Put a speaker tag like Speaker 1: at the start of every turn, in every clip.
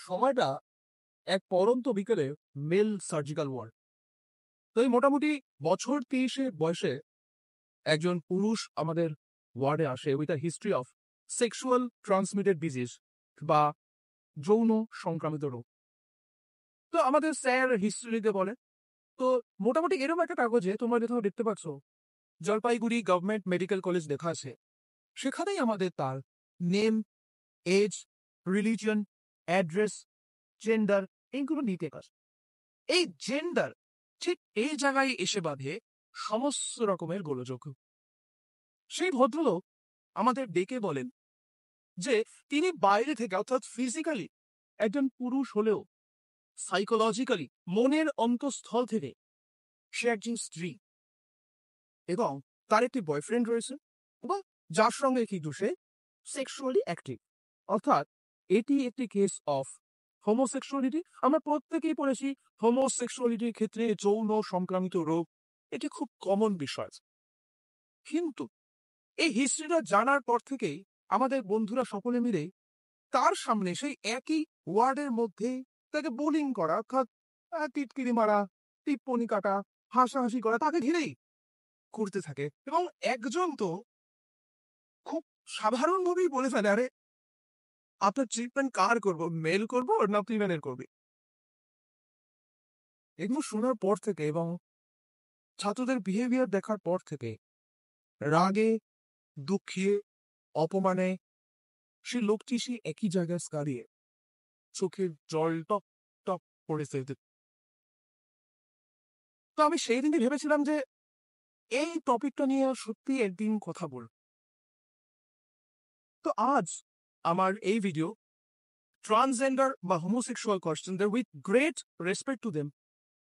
Speaker 1: সময়টা এক পড়ন্ত বিকেলে মেল সার্জিক্যাল ওয়ার্ড। তো এই মোটামুটি বছর 30 বয়সে একজন পুরুষ আমাদের ওয়ার্ডে আসে with a history of sexual transmitted disease বা যৌন সংক্রামিত রোগ। তো আমাদের স্যার হিস্ট্রিতে বলে, তো মোটামুটি এরকম একটা কাগজে তোমরা যেখানে দেখতে পাচ্ছ জলপাইগুড়ি গভর্নমেন্ট মেডিকেল কলেজ লেখা আছে, সেখানেই আমাদের তার name, age, religion, address, gender এইগুলো নিতে কাজ। এই জেন্ডার ঠিক এই জায়গায় এসে বাঁধে সমস্ত রকমের গোলযোগ। সেই ভদ্রলোক আমাদের ডেকে বলেন যে তিনি বাইরে থেকে অর্থাৎ ফিজিক্যালি একজন পুরুষ হলেও সাইকোলজিক্যালি মনের অন্তঃস্থল থেকে সে একজন স্ত্রী এবং তার একটি বয়ফ্রেন্ড রয়েছে এবং যার সঙ্গে কিন্তু সে সেক্সুয়ালি অ্যাক্টিভ। অর্থাৎ এটি একটি কেস অফ হোমোসেক্সুয়ালিটি। আমরা প্রত্যেকেই পড়েছি হোমোসেক্সুয়ালিটির ক্ষেত্রে যৌন সংক্রামিত রোগ এটি খুব কমন বিষয়। কিন্তু এই হিস্ট্রিটা জানার পর থেকেই আমাদের বন্ধুরা সকলে মিলে তার সামনে সেই একই ওয়ার্ডের মধ্যে তাকে বোলিং করা, অর্থাৎ টিটকিরি মারা, টিপ্পনি কাটা, হাসাহাসি করা তাকে ঘিরেই করতে থাকে। এবং একজন তো খুব সাধারণভাবেই বলে ফেলে, আরে আপনার ট্রিটমেন্ট কার করবো, মেল করবো না ফিমেলের করবি? এগুলো শোনার পর থেকে এবং ছাত্রদের বিহেভিয়ার দেখার পর থেকে রাগে, দুঃখে, অপমানে সে লোকটি সে একই জায়গায় দাঁড়িয়ে চোখের জল টপ টপ করে ফেলতে। তো আমি সেই দিনই ভেবেছিলাম যে এই টপিকটা নিয়ে সত্যি একদিন কথা বল। তো আজ আমার এই ভিডিও ট্রান্সজেন্ডার বা হোমোসেক্সুয়াল পার্সনদের with great respect to them,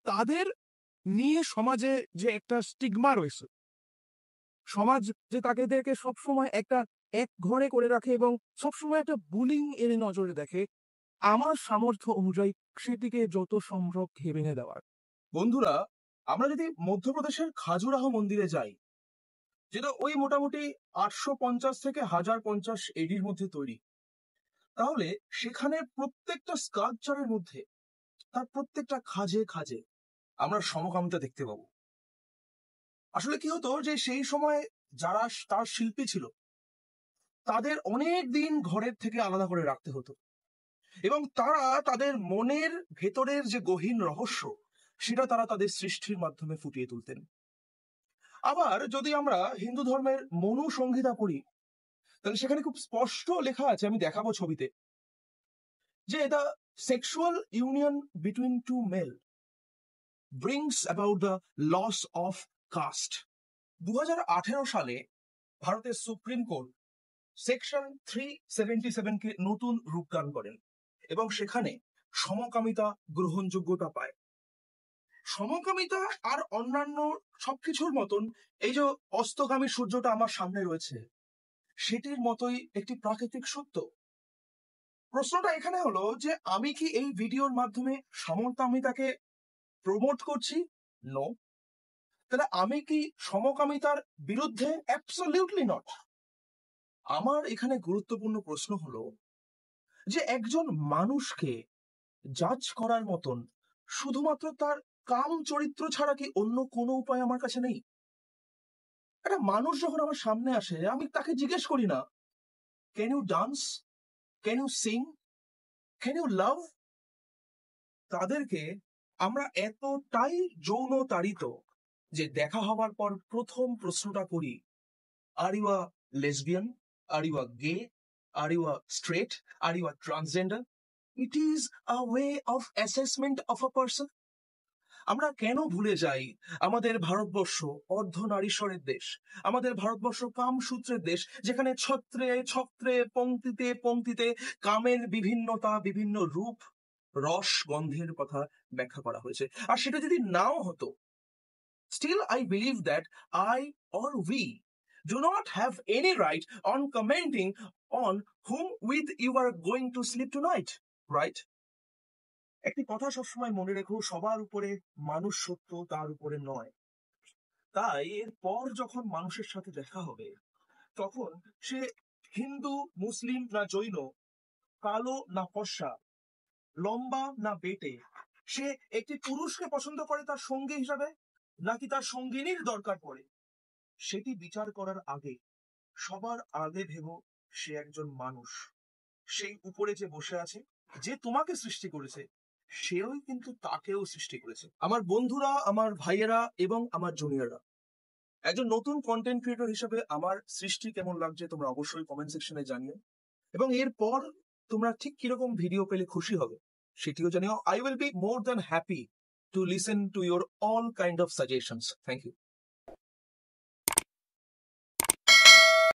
Speaker 1: তাদের নিয়ে সমাজে যে একটা স্টিগমা রয়েছে, সমাজ যে তাদেরকে সবসময় একটা এক ঘরে করে রাখে এবং সবসময় একটা বুলিং এর নজরে দেখে, আমার সামর্থ্য অনুযায়ী সেটিকে যত সম্ভব ভেঙে দেওয়ার। বন্ধুরা, আমরা যদি মধ্যপ্রদেশের খাজুরাহ মন্দিরে যাই, যেটা ওই মোটামুটি 850 থেকে 1050 এডির মধ্যে তৈরি, তাহলে সেখানে প্রত্যেকটা স্কাল্পচারের মধ্যে তার প্রত্যেকটা খাজে খাজে আমরা সমকামিতা দেখতে পাবো। আসলে কি হতো যে সেই সময় যারা তার শিল্পী ছিল তাদের অনেক দিন ঘরের থেকে আলাদা করে রাখতে হতো এবং তারা তাদের মনের ভেতরের যে গহীন রহস্য সেটা তারা তাদের সৃষ্টির মাধ্যমে ফুটিয়ে তুলতেন। আবার যদি আমরা হিন্দু ধর্মের মনু সংহিতা পড়ি, তাহলে সেখানে খুব স্পষ্ট লেখা আছে, আমি দেখাবো ছবিতে, যে the sexual union between two male brings about the loss of caste. 2018 সালে ভারতের সুপ্রিম কোর্ট সেকশন 377 কে নতুন রূপদান করেন এবং সেখানে সমকামিতা গ্রহণযোগ্যতা পায়। সমকামিতা আর অন্যান্য সবকিছুর মতন এই যে অস্তগামী সূর্যটা আমার সামনে রয়েছে সেটির মতোই একটি প্রাকৃতিক সত্য। প্রশ্নটা এখানে হলো যে আমি কি এই ভিডিওর মাধ্যমে সমকামিতাকে প্রমোট করছি? নো। তাহলে আমি কি সমকামিতার বিরুদ্ধে? Absolutely not. আমার এখানে গুরুত্বপূর্ণ প্রশ্ন হলো যে একজন মানুষকে জাজ করার মতন শুধুমাত্র তার কাম চরিত্র ছাড়া কি অন্য কোনো উপায় আমার কাছে নেই? একটা মানুষ যখন আমার সামনে আসে আমি তাকে জিজ্ঞেস করি না, can you dance, can you sing, can you love? তাদেরকে আমরা এতটাই যৌন তাড়িত যে দেখা হবার পর প্রথম প্রশ্নটা করি, are you a lesbian, are you a gay, are you a straight, are you a transgender? It is a way of assessment of a person. আমরা কেন ভুলে যাই আমাদের ভারতবর্ষ অর্ধনারীশ্বরের দেশ, আমাদের ভারতবর্ষ কামসূত্রের দেশ, যেখানে ছত্রে ছত্রে পংক্তিতে পংক্তিতে কামের বিভিন্নতা, বিভিন্ন রূপ, রস, গন্ধের কথা ব্যাখ্যা করা হয়েছে। আর সেটা যদি নাও হতো, still I believe that I or we do not have any right on commenting on whom with you are going to sleep tonight, right? একটি কথা সবসময় মনে রেখো, সবার উপরে মানুষ সত্য, তার উপরে নয়। তাই এরপর যখন মানুষের সাথে দেখা হবে তখন সে হিন্দু, মুসলিম না জৈন, কালো না ফর্সা,
Speaker 2: লম্বা না বেটে, সে একটি পুরুষকে পছন্দ করে তার সঙ্গী হিসাবে নাকি তার সঙ্গিনীর দরকার পড়ে, সেটি বিচার করার আগে সবার আগে ভেবো সে একজন মানুষ। সেই উপরে যে বসে আছে, যে তোমাকে সৃষ্টি করেছে, সেও কিন্তু তাকেও সৃষ্টি করেছে। আমার বন্ধুরা, আমার ভাইয়েরা এবং আমার জুনিয়ররা, একজন নতুন কন্টেন্ট ক্রিয়েটর হিসেবে আমার সৃষ্টি কেমন লাগছে তোমরা অবশ্যই কমেন্ট সেকশনে জানিও, এবং এরপর তোমরা ঠিক কিরকম ভিডিও পেলে খুশি হবে সেটিও জানিও। I will be more than happy to listen to your all kind of suggestions. Thank you.